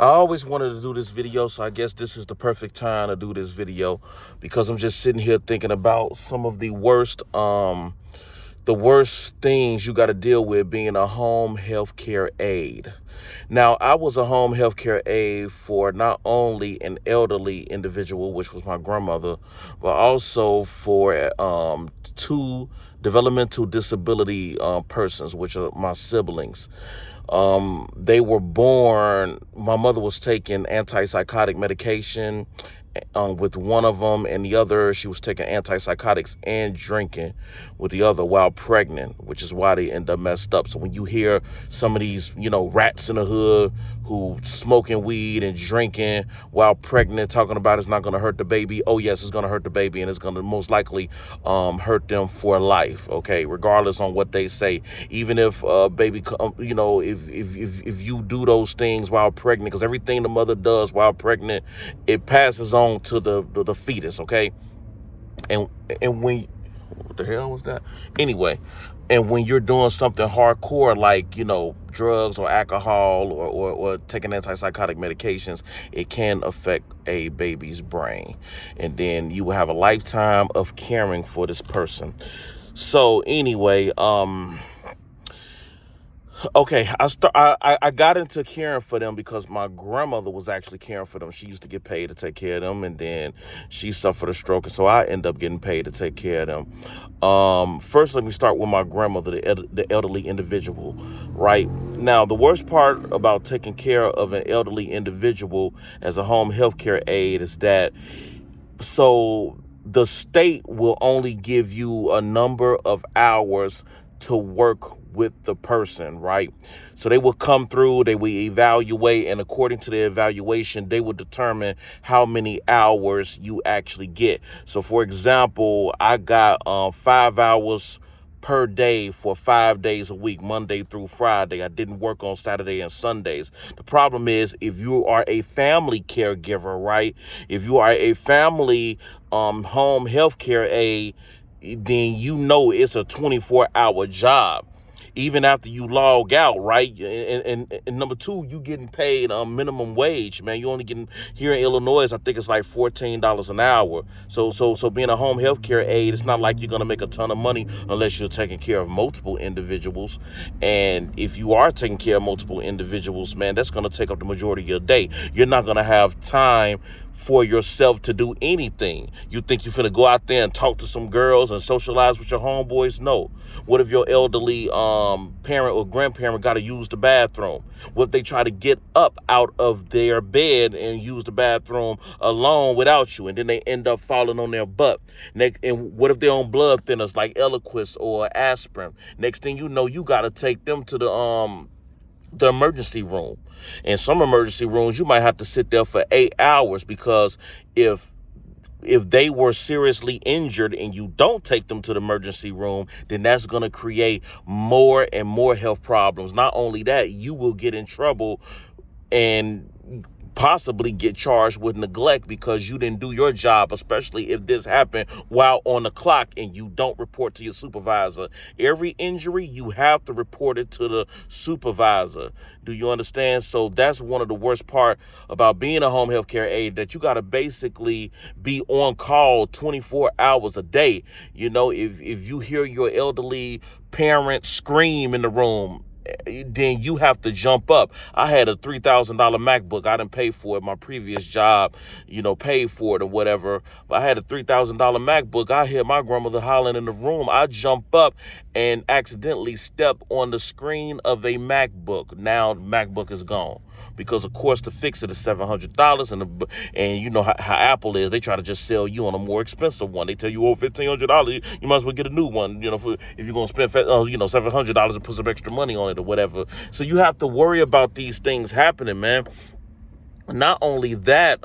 I always wanted to do this video, so I guess this is the perfect time to do this video because I'm just sitting here thinking about some of the worst things you got to deal with being a home healthcare aide. Now, I was a home healthcare aide for not only an elderly individual, which was my grandmother, but also for two developmental disability persons, which are my siblings. They were born, my mother was taking antipsychotic medication with one of them, and the other, she was taking antipsychotics and drinking with the other while pregnant, which is why they end up messed up. So when you hear some of these, rats in the hood who smoking weed and drinking while pregnant, talking about it's not going to hurt the baby. Oh, yes, it's going to hurt the baby, and it's going to most likely hurt them for life, okay, regardless on what they say. Even if baby, if you do those things while pregnant, because everything the mother does while pregnant, it passes on to the fetus, okay? And when, what the hell was that? Anyway, and when you're doing something hardcore like, drugs or alcohol or taking antipsychotic medications, it can affect a baby's brain. And then you will have a lifetime of caring for this person. So anyway, okay, I got into caring for them because my grandmother was actually caring for them. She used to get paid to take care of them, and then she suffered a stroke, and so I ended up getting paid to take care of them. First, let me start with my grandmother, the elderly individual. Right now, the worst part about taking care of an elderly individual as a home healthcare aide is that the state will only give you a number of hours to work with the person, right? So they will come through, they will evaluate, and according to the evaluation, they will determine how many hours you actually get. So for example, I got 5 hours per day for 5 days a week, Monday through Friday. I didn't work on Saturday and Sundays. The problem is, if you are a family caregiver, right? If you are a family home healthcare aide, then it's a 24-hour job. Even after you log out, right? And number two, you getting paid minimum wage, man. You only getting, here in Illinois, I think it's like $14 an hour. So being a home healthcare aide, it's not like you're gonna make a ton of money unless you're taking care of multiple individuals. And if you are taking care of multiple individuals, man, that's gonna take up the majority of your day. You're not gonna have time for yourself to do anything. You think you're finna go out there and talk to some girls and socialize with your homeboys? No. What if your elderly parent or grandparent got to use the bathroom? What if they try to get up out of their bed and use the bathroom alone without you, and then they end up falling on their butt? And what if they're on blood thinners like Eliquis or aspirin? Next thing you know, you got to take them to the emergency room. In some emergency rooms, you might have to sit there for 8 hours, because if they were seriously injured and you don't take them to the emergency room, then that's going to create more and more health problems. Not only that, you will get in trouble and possibly get charged with neglect because you didn't do your job, especially if this happened while on the clock and you don't report to your supervisor. Every injury, you have to report it to the supervisor. Do you understand? So that's one of the worst part about being a home healthcare aide, that you got to basically be on call 24 hours a day. If you hear your elderly parent scream in the room, then you have to jump up. I had a $3,000 MacBook. I didn't pay for it. My previous job, paid for it or whatever. But I had a $3,000 MacBook. I hear my grandmother hollering in the room. I jump up and accidentally step on the screen of a MacBook. Now the MacBook is gone, because of course to fix it is $700, and you know how Apple is. They try to just sell you on a more expensive one. They tell you, $1,500, you might as well get a new one. If you're gonna spend $700 and put some extra money on it or whatever. So you have to worry about these things happening, man. Not only that,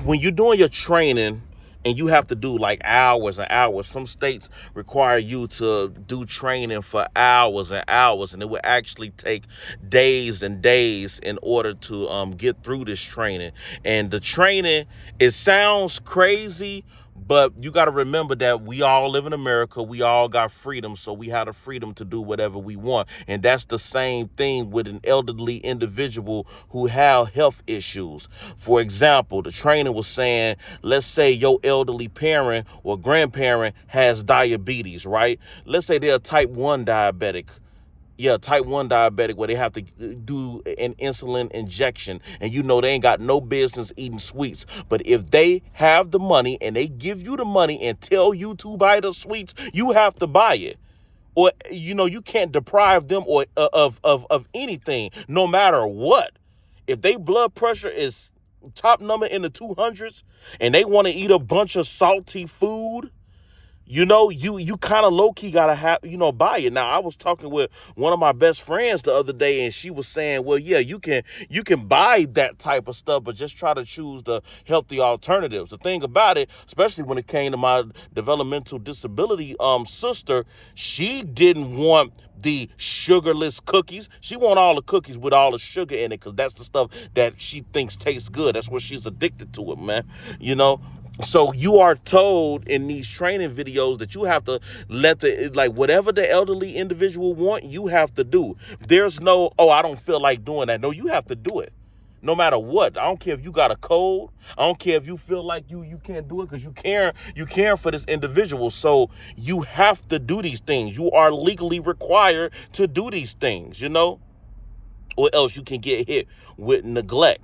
when you're doing your training and you have to do like hours and hours, some states require you to do training for hours and hours, and it would actually take days and days in order to get through this training. And the training, it sounds crazy, But you got to remember that we all live in America. We all got freedom. So we have the freedom to do whatever we want. And that's the same thing with an elderly individual who have health issues. For example, the trainer was saying, let's say your elderly parent or grandparent has diabetes, right? Let's say they're a type 1 diabetic. Yeah, type 1 diabetic, where they have to do an insulin injection, and they ain't got no business eating sweets. But if they have the money and they give you the money and tell you to buy the sweets, you have to buy it. Or you can't deprive them or of anything, no matter what. If they blood pressure is top number in the 200s and they want to eat a bunch of salty food, you kind of low-key gotta have, buy it. Now, I was talking with one of my best friends the other day, and she was saying, well, yeah, you can buy that type of stuff, but just try to choose the healthy alternatives. The thing about it, especially when it came to my developmental disability sister, she didn't want the sugarless cookies. She want all the cookies with all the sugar in it, because that's the stuff that she thinks tastes good. That's what she's addicted to it, man. So you are told in these training videos that you have to let whatever the elderly individual want, you have to do. There's no, oh, I don't feel like doing that. No, you have to do it. No matter what. I don't care if you got a cold. I don't care if you feel like you can't do it because you care for this individual. So you have to do these things. You are legally required to do these things, or else you can get hit with neglect.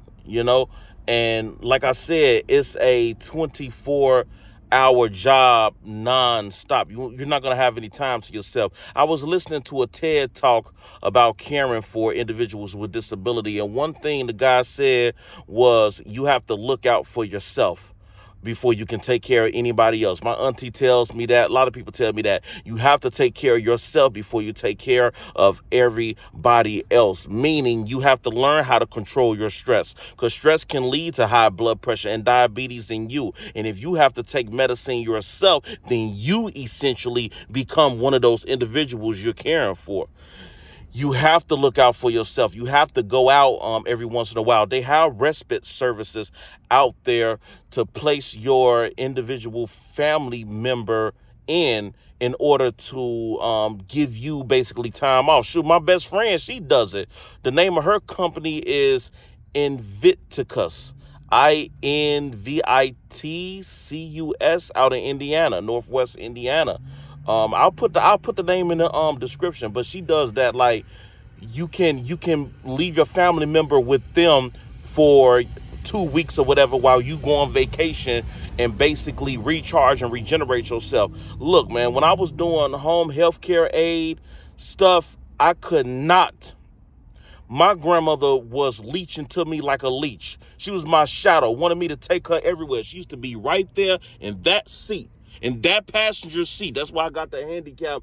And like I said, it's a 24-hour job nonstop. You're not going to have any time to yourself. I was listening to a TED talk about caring for individuals with disability. And one thing the guy said was, you have to look out for yourself before you can take care of anybody else. My auntie tells me that. A lot of people tell me that. You have to take care of yourself before you take care of everybody else. Meaning you have to learn how to control your stress, because stress can lead to high blood pressure and diabetes in you. And if you have to take medicine yourself, then you essentially become one of those individuals you're caring for. You have to look out for yourself. You have to go out every once in a while. They have respite services out there to place your individual family member in order to give you basically time off. Shoot, my best friend, she does it. The name of her company is Invictus. Invitcus, out in Indiana, Northwest Indiana. I'll put the name in the description, but she does that. Like, you can leave your family member with them for 2 weeks or whatever while you go on vacation and basically recharge and regenerate yourself. Look, man, when I was doing home healthcare aid stuff, I could not. My grandmother was leeching to me like a leech. She was my shadow, wanted me to take her everywhere. She used to be right there in that seat, in that passenger seat. That's why I got the handicap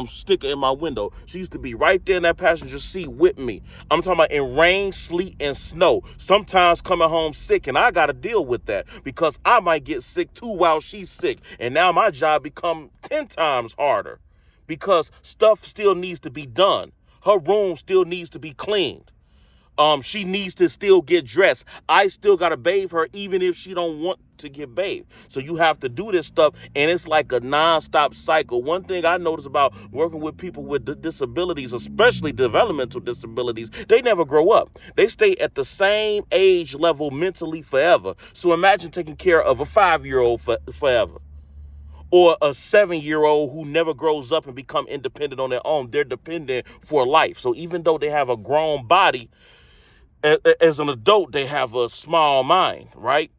sticker in my window. She used to be right there in that passenger seat with me. I'm talking about in rain, sleet, and snow. Sometimes coming home sick, and I got to deal with that because I might get sick too while she's sick. And now my job become 10 times harder because stuff still needs to be done. Her room still needs to be cleaned. She needs to still get dressed. I still got to bathe her even if she don't want to get bathed. So you have to do this stuff, and it's like a nonstop cycle. One thing I notice about working with people with disabilities, especially developmental disabilities, they never grow up. They stay at the same age level mentally forever. So imagine taking care of a 5-year-old forever. Or a 7-year-old who never grows up and become independent on their own. They're dependent for life. So even though they have a grown body, as an adult, they have a small mind, right?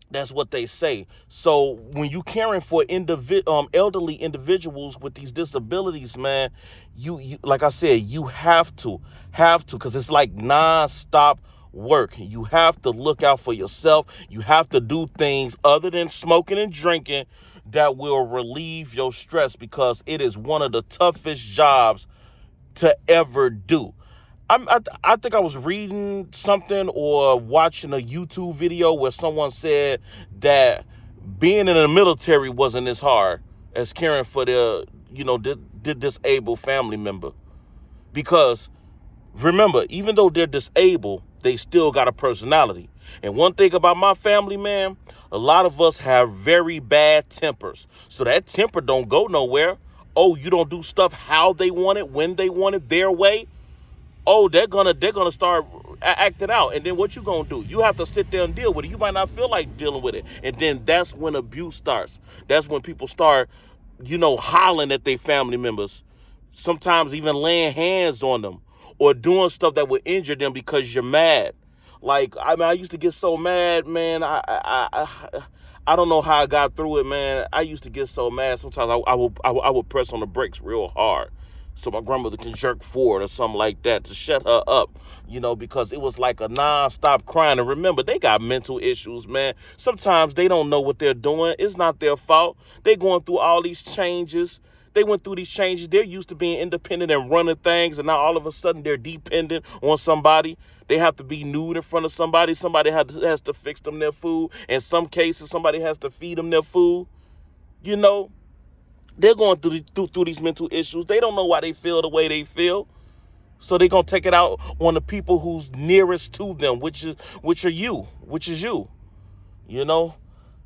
That's what they say. So when you caring for elderly individuals with these disabilities, man, you like I said, you have to, because it's like nonstop work. You have to look out for yourself. You have to do things other than smoking and drinking that will relieve your stress, because it is one of the toughest jobs to ever do. I think I was reading something or watching a YouTube video where someone said that being in the military wasn't as hard as caring for their, disabled family member. Because remember, even though they're disabled, they still got a personality. And one thing about my family, man, a lot of us have very bad tempers. So that temper don't go nowhere. Oh, you don't do stuff how they want it, when they want it, their way. Oh, they're gonna start acting out. And then what you gonna do? You have to sit there and deal with it. You might not feel like dealing with it. And then that's when abuse starts. That's when people start, hollering at their family members. Sometimes even laying hands on them or doing stuff that would injure them because you're mad. Like, I mean, I used to get so mad, man. I don't know how I got through it, man. I used to get so mad. Sometimes I would press on the brakes real hard so my grandmother can jerk forward or something like that to shut her up, because it was like a non-stop crying. And remember, they got mental issues, man. Sometimes they don't know what they're doing. It's not their fault. They going through all these changes. They went through these changes. They're used to being independent and running things, and now all of a sudden they're dependent on somebody. They have to be nude in front of somebody. Somebody has to fix them their food. In some cases, somebody has to feed them their food. They're going through these mental issues. They don't know why they feel the way they feel. So they're going to take it out on the people who's nearest to them, which is you.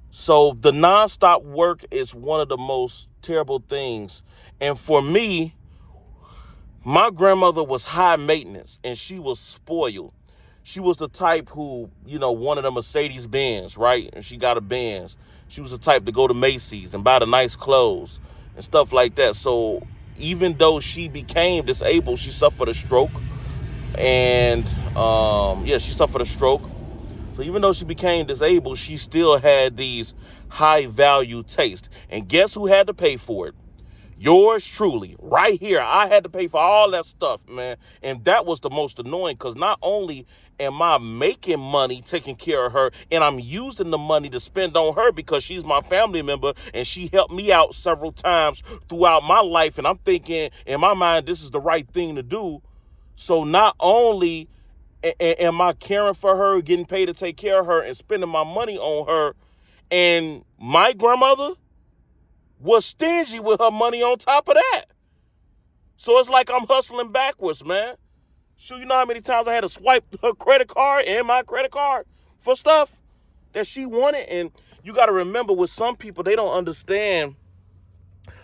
So the nonstop work is one of the most terrible things. And for me, my grandmother was high maintenance and she was spoiled. She was the type who, wanted a Mercedes Benz, right? And she got a Benz. She was the type to go to Macy's and buy the nice clothes and stuff like that. So even though she became disabled, she suffered a stroke. And she suffered a stroke. So even though she became disabled, she still had these high value tastes. And guess who had to pay for it? Yours truly, right here. I had to pay for all that stuff, man. And that was the most annoying, because not only am I making money taking care of her, and I'm using the money to spend on her because she's my family member and she helped me out several times throughout my life. And I'm thinking in my mind, this is the right thing to do. So not only am I caring for her, getting paid to take care of her and spending my money on her, and my grandmother was stingy with her money on top of that. So it's like I'm hustling backwards, man. Sure, you know how many times I had to swipe her credit card and my credit card for stuff that she wanted? And you got to remember, with some people, they don't understand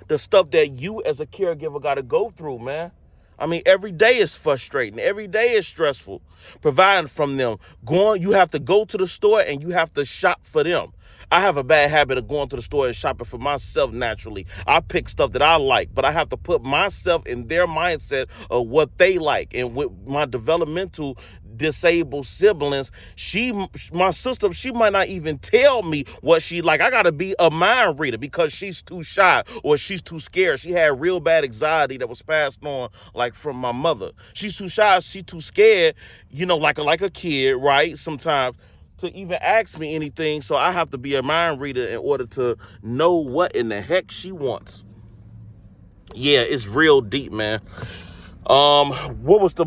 the stuff that you as a caregiver got to go through, man. I mean, every day is frustrating. Every day is stressful. Providing from them. You have to go to the store and you have to shop for them. I have a bad habit of going to the store and shopping for myself naturally. I pick stuff that I like, but I have to put myself in their mindset of what they like. And with my developmental disabled siblings, my sister, she might not even tell me what she like. I gotta be a mind reader because she's too shy or she's too scared. She had real bad anxiety that was passed on like from my mother. She's too shy, she's too scared, like a kid, right? Sometimes to even ask me anything. So I have to be a mind reader in order to know what in the heck she wants. Yeah, it's real deep, man. What was the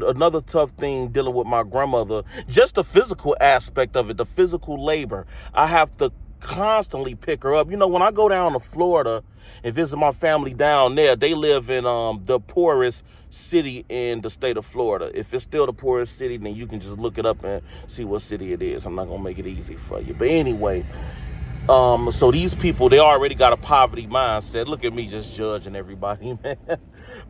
another tough thing dealing with my grandmother? Just the physical aspect of it, the physical labor. I have to constantly pick her up. When I go down to Florida and visit my family down there, they live in the poorest city in the state of Florida. If it's still the poorest city, then you can just look it up and see what city it is. I'm not gonna make it easy for you, but anyway. So these people, they already got a poverty mindset. Look at me just judging everybody, man.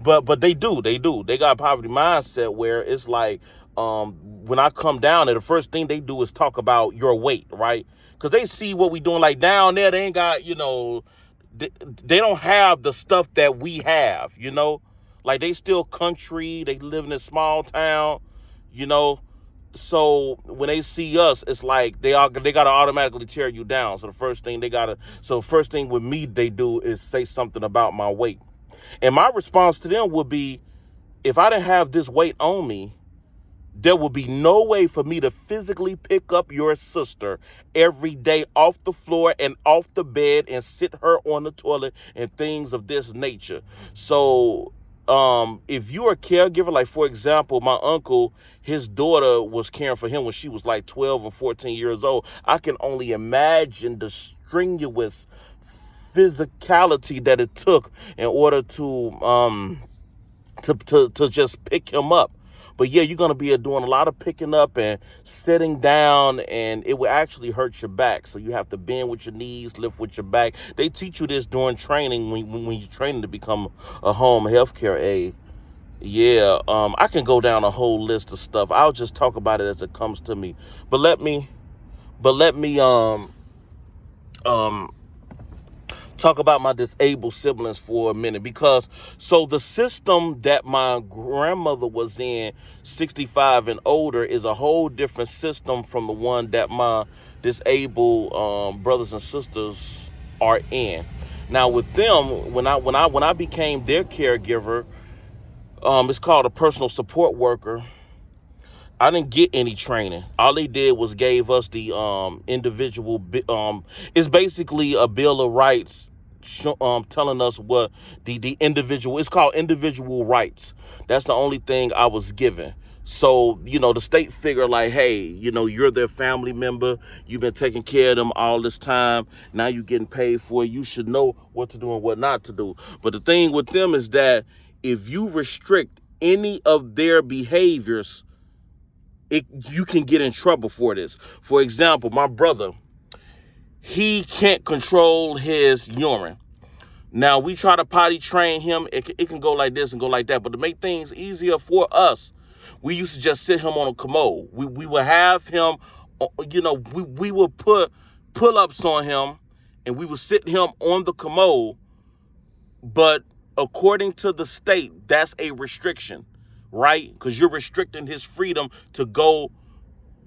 But they do. They got a poverty mindset where it's like, when I come down there, the first thing they do is talk about your weight, right? Because they see what we doing. Like down there, they ain't got, they don't have the stuff that we have, Like they still country. They live in a small town, So when they see us, it's like they gotta automatically tear you down. So first thing with me they do is say something about my weight. And my response to them would be, if I didn't have this weight on me, there would be no way for me to physically pick up your sister every day off the floor and off the bed and sit her on the toilet and things of this nature. So if you're a caregiver, like for example, my uncle, his daughter was caring for him when she was like 12 and 14 years old. I can only imagine the strenuous physicality that it took in order to just pick him up. But yeah, you're going to be doing a lot of picking up and sitting down, and it will actually hurt your back. So you have to bend with your knees, lift with your back. They teach you this during training when you're training to become a home healthcare aide. Yeah, I can go down a whole list of stuff. I'll just talk about it as it comes to me. But let me um talk about my disabled siblings for a minute, because so the system that my grandmother was in, 65 and older, is a whole different system from the one that my disabled brothers and sisters are in. Now with them, when I became their caregiver, it's called a personal support worker. I didn't get any training. All they did was gave us the individual. It's basically a bill of rights, telling us what the individual. It's called individual rights. That's the only thing I was given. So the state figure like, hey, you're their family member. You've been taking care of them all this time. Now you're getting paid for it. You should know what to do and what not to do. But the thing with them is that if you restrict any of their behaviors, you can get in trouble for this. For example, my brother, he can't control his urine. Now, we try to potty train him. It can go like this and go like that. But to make things easier for us, we used to just sit him on a commode. We would have him, we would put pull-ups on him, and we would sit him on the commode. But according to the state, that's a restriction, right? Because you're restricting his freedom to go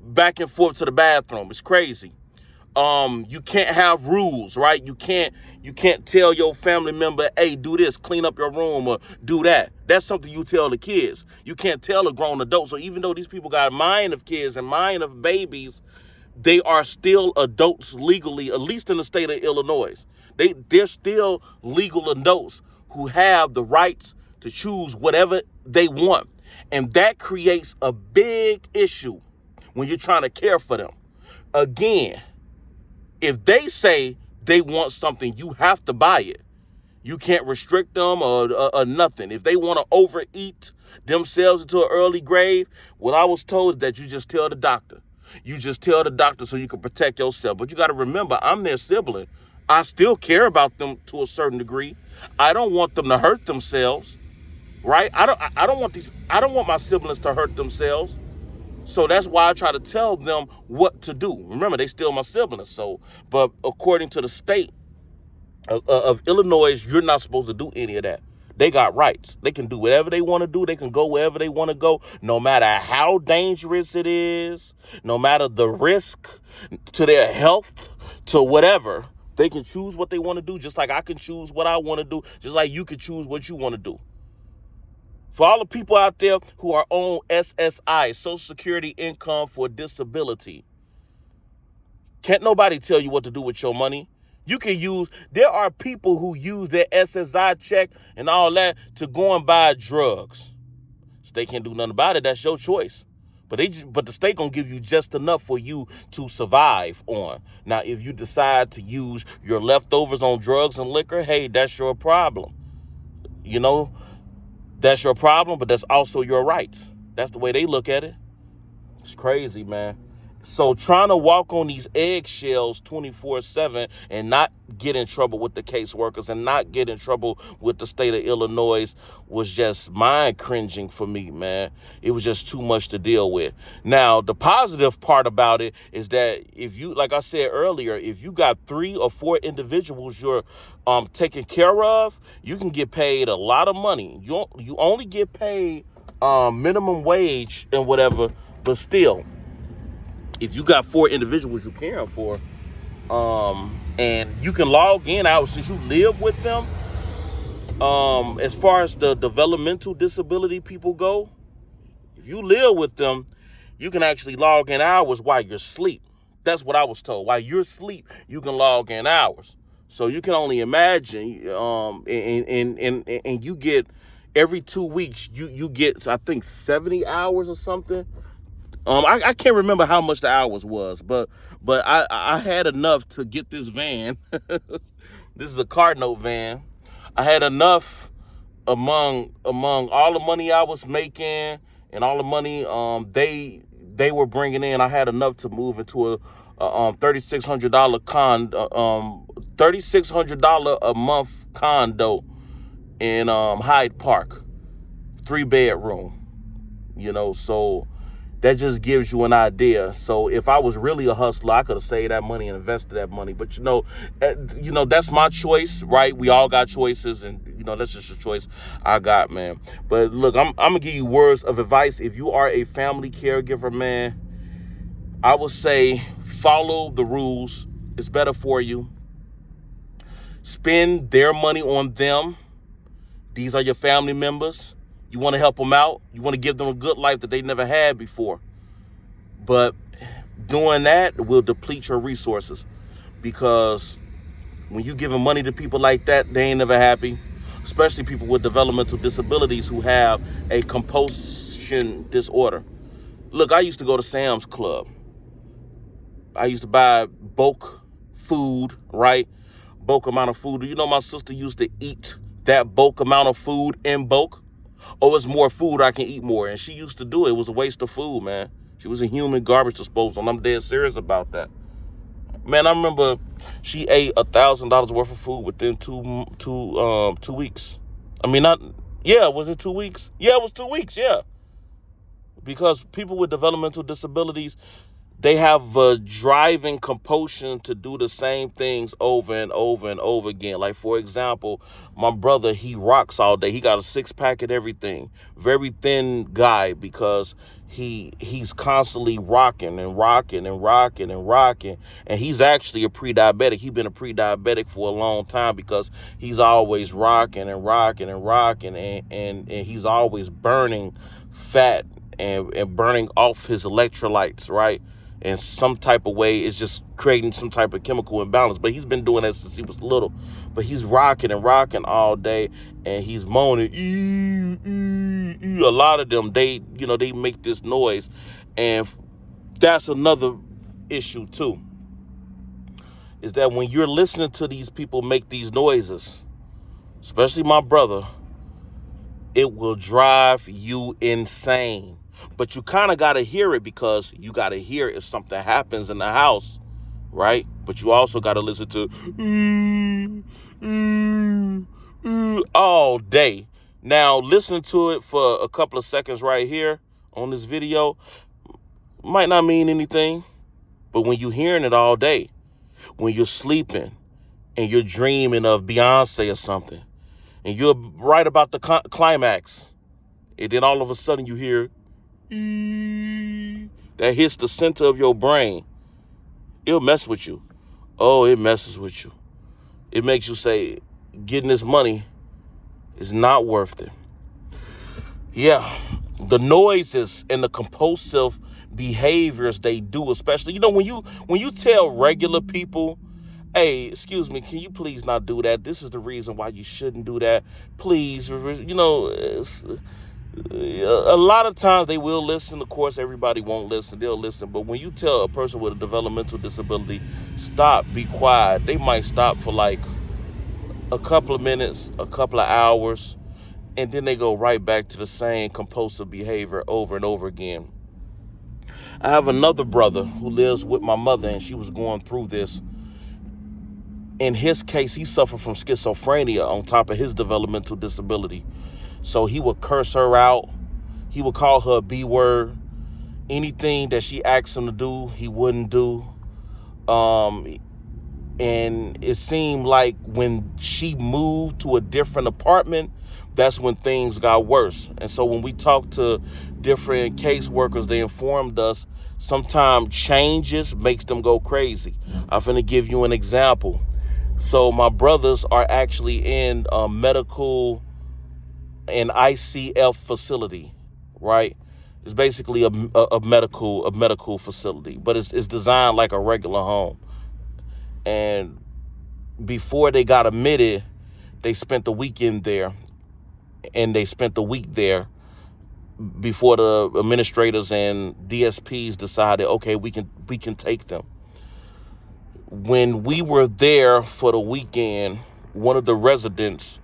back and forth to the bathroom. It's crazy. You can't have rules, right? You can't tell your family member, hey, do this, clean up your room, or do that. That's something you tell the kids. You can't tell a grown adult. So even though these people got mind of kids and mind of babies, they are still adults legally, at least in the state of Illinois. They're still legal adults who have the rights to choose whatever they want. And that creates a big issue when you're trying to care for them. Again, if they say they want something, you have to buy it. You can't restrict them or nothing. If they want to overeat themselves into an early grave, what I was told is that you just tell the doctor. You just tell the doctor so you can protect yourself. But you got to remember, I'm their sibling. I still care about them to a certain degree. I don't want them to hurt themselves, right? I don't want my siblings to hurt themselves. So that's why I try to tell them what to do. Remember, they still my siblings. So, but according to the state of Illinois, you're not supposed to do any of that. They got rights. They can do whatever they want to do. They can go wherever they want to go, no matter how dangerous it is, no matter the risk to their health, to whatever. They can choose what they want to do, just like I can choose what I want to do, just like you can choose what you want to do. For all the people out there who are on SSI, Social Security Income for Disability, can't nobody tell you what to do with your money. There are people who use their SSI check and all that to go and buy drugs. State can't do nothing about it. That's your choice. But the state gonna give you just enough for you to survive on. Now, if you decide to use your leftovers on drugs and liquor, hey, that's your problem. That's your problem, but that's also your rights. That's the way they look at it. It's crazy, man. So trying to walk on these eggshells 24/7 and not get in trouble with the caseworkers and not get in trouble with the state of Illinois was just mind cringing for me, man. It was just too much to deal with. Now, the positive part about it is that if you, like I said earlier, if you got 3 or 4 individuals you're taking care of, you can get paid a lot of money. You only get paid minimum wage and whatever, but still, if you got 4 individuals you're caring for, and you can log in hours since you live with them, as far as the developmental disability people go, if you live with them, you can actually log in hours while you're asleep. That's what I was told. While you're asleep, you can log in hours. So you can only imagine, and you get every 2 weeks, you get, I think, 70 hours or something. I can't remember how much the hours was, but I had enough to get this van. This is a car note van. I had enough among all the money I was making and all the money they were bringing in, I had enough to move into a $3,600 $3,600 a month condo in Hyde Park, 3 bedroom. So that just gives you an idea. So if I was really a hustler, I could have saved that money and invested that money. But that's my choice, right? We all got choices, and that's just a choice I got, man. But look, I'm gonna give you words of advice. If you are a family caregiver, man, I would say follow the rules. It's better for you. Spend their money on them. These are your family members. You want to help them out. You want to give them a good life that they never had before. But doing that will deplete your resources, because when you giving money to people like that, they ain't never happy, especially people with developmental disabilities who have a compulsion disorder. Look, I used to go to Sam's Club. I used to buy bulk food, right? Bulk amount of food. Do you know my sister used to eat that bulk amount of food in bulk? Oh, it's more food, I can eat more. And she used to do it. It was a waste of food, man. She was a human garbage disposal, and I'm dead serious about that. Man, I remember she ate $1,000 worth of food within two weeks. I mean, was it 2 weeks? Yeah, it was 2 weeks, yeah. Because people with developmental disabilities, they have a driving compulsion to do the same things over and over and over again. Like, for example, my brother, he rocks all day. He got a 6-pack and everything. Very thin guy, because he's constantly rocking and rocking and rocking and rocking. And he's actually a pre-diabetic. He's been a pre-diabetic for a long time, because he's always rocking and rocking and rocking. And he's always burning fat and burning off his electrolytes, right? In some type of way, it's just creating some type of chemical imbalance. But he's been doing that since he was little. But he's rocking and rocking all day, and he's moaning. A lot of them, they make this noise, and that's another issue too. Is that when you're listening to these people make these noises, especially my brother, it will drive you insane. But you kind of got to hear it, because you got to hear if something happens in the house, right? But you also got to listen to all day. Now, listening to it for a couple of seconds right here on this video might not mean anything. But when you're hearing it all day, when you're sleeping and you're dreaming of Beyonce or something, and you're right about the climax, and then all of a sudden you hear that hits the center of your brain, it'll mess with you. Oh, it messes with you. It makes you say, getting this money is not worth it. Yeah, the noises and the compulsive behaviors they do, especially, when you tell regular people, hey, excuse me, can you please not do that? This is the reason why you shouldn't do that. Please, a lot of times they will listen. Of course, everybody won't listen. They'll listen. But when you tell a person with a developmental disability, stop, be quiet, they might stop for like a couple of minutes, a couple of hours, and then they go right back to the same compulsive behavior over and over again. I have another brother who lives with my mother, and she was going through this. In his case, he suffered from schizophrenia on top of his developmental disability. So he would curse her out. He would call her a B word. Anything that she asked him to do, he wouldn't do. And it seemed like when she moved to a different apartment, that's when things got worse. And so when we talked to different caseworkers, they informed us sometimes changes makes them go crazy. I'm finna give you an example. So my brothers are actually in a medical and ICF facility, right? It's basically a medical facility, but it's designed like a regular home. And before they got admitted, they spent the weekend there, and they spent the week there before the administrators and DSPs decided, okay, we can take them. When we were there for the weekend, one of the residents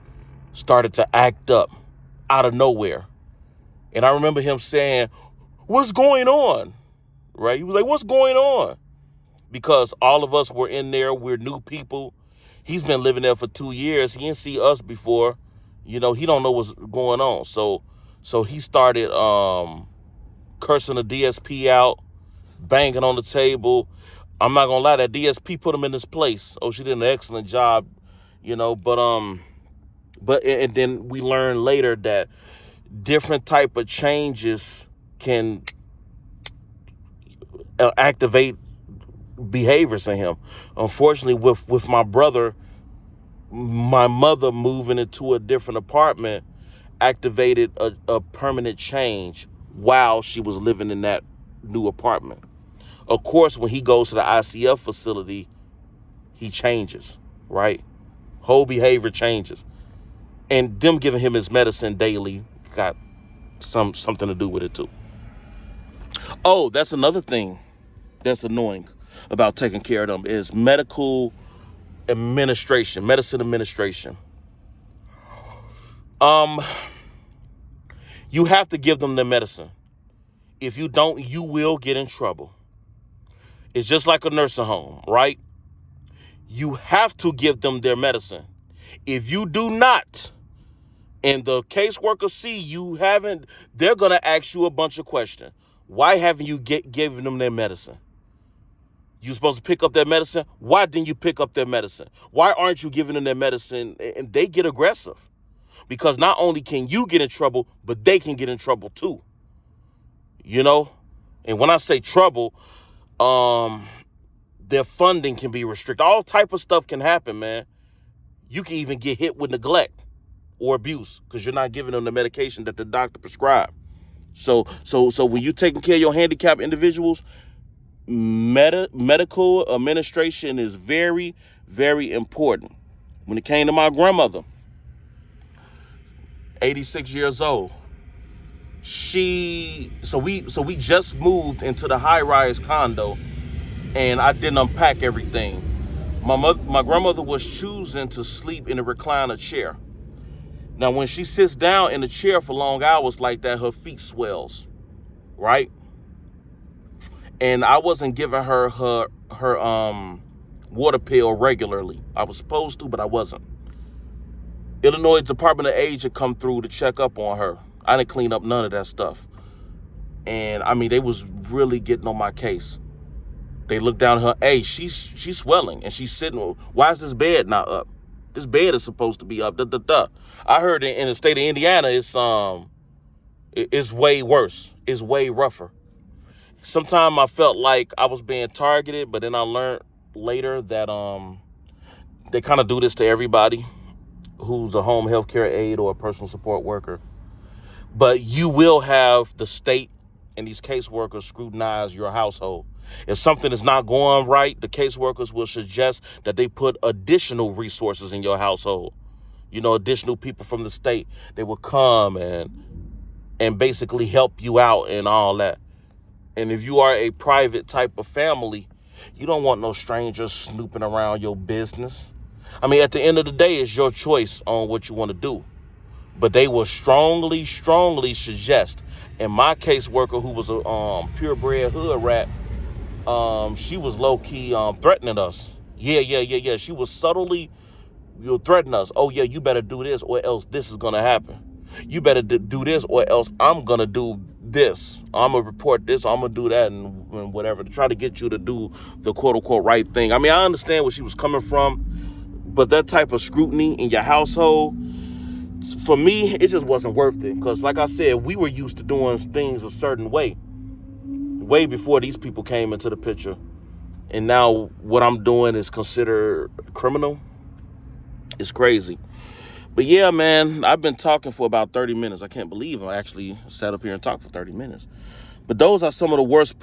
started to act up out of nowhere. And I remember him saying, "What's going on?" Right? He was like, "What's going on?" Because all of us were in there. We're new people. He's been living there for 2 years. He didn't see us before. He don't know what's going on. So he started cursing the DSP out, banging on the table. I'm not gonna lie, that DSP put him in his place. Oh, she did an excellent job, but and then we learned later that different type of changes can activate behaviors in him. Unfortunately, with my brother, my mother moving into a different apartment activated a permanent change while she was living in that new apartment. Of course, when he goes to the ICF facility, he changes, right? Whole behavior changes. And them giving him his medicine daily got something to do with it too. Oh, that's another thing that's annoying about taking care of them is medicine administration. You have to give them the medicine. If you don't, you will get in trouble. It's just like a nursing home, right? You have to give them their medicine. If you do not, and the caseworker see you haven't, they're going to ask you a bunch of questions. Why haven't you given them their medicine? You supposed to pick up their medicine? Why didn't you pick up their medicine? Why aren't you giving them their medicine? And they get aggressive. Because not only can you get in trouble, but they can get in trouble too. And when I say trouble, their funding can be restricted. All type of stuff can happen, man. You can even get hit with neglect or abuse because you're not giving them the medication that the doctor prescribed. So when you're taking care of your handicapped individuals, medical administration is very, very important. When it came to my grandmother, 86 years old, we just moved into the high-rise condo, and I didn't unpack everything. My grandmother was choosing to sleep in a recliner chair. Now, when she sits down in the chair for long hours like that, her feet swells, right? And I wasn't giving her water pill regularly. I was supposed to, but I wasn't. Illinois Department of Age had come through to check up on her. I didn't clean up none of that stuff. And I mean, they was really getting on my case. They looked down at her, hey, she's swelling and she's sitting. Why is this bed not up? This bed is supposed to be up. I heard in the state of Indiana, it's way worse. It's way rougher. Sometimes I felt like I was being targeted, but then I learned later that they kind of do this to everybody who's a home health care aide or a personal support worker. But you will have the state and these caseworkers scrutinize your household. If something is not going right, the caseworkers will suggest that they put additional resources in your household. Additional people from the state. They will come and basically help you out and all that. And if you are a private type of family, you don't want no strangers snooping around your business. I mean, at the end of the day, it's your choice on what you want to do. But they will strongly, strongly suggest. And my caseworker, who was a purebred hood rat, she was low-key threatening us. Yeah. She was subtly threatening us. Oh, yeah, you better do this or else this is going to happen. You better do this or else I'm going to do this. I'm going to report this. I'm going to do that and whatever to try to get you to do the quote-unquote right thing. I mean, I understand where she was coming from, but that type of scrutiny in your household, for me, it just wasn't worth it. Because like I said, we were used to doing things a certain way before these people came into the picture. And now what I'm doing is considered criminal. It's crazy. But yeah, man, I've been talking for about 30 minutes. I can't believe I actually sat up here and talked for 30 minutes. But those are some of the worst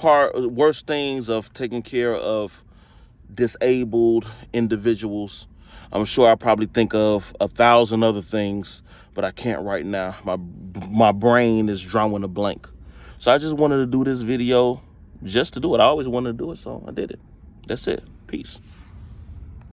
things of taking care of disabled individuals. I'm sure I probably think of 1,000 other things, but I can't right now. My brain is drawing a blank. So I just wanted to do this video just to do it. I always wanted to do it, so I did it. That's it. Peace.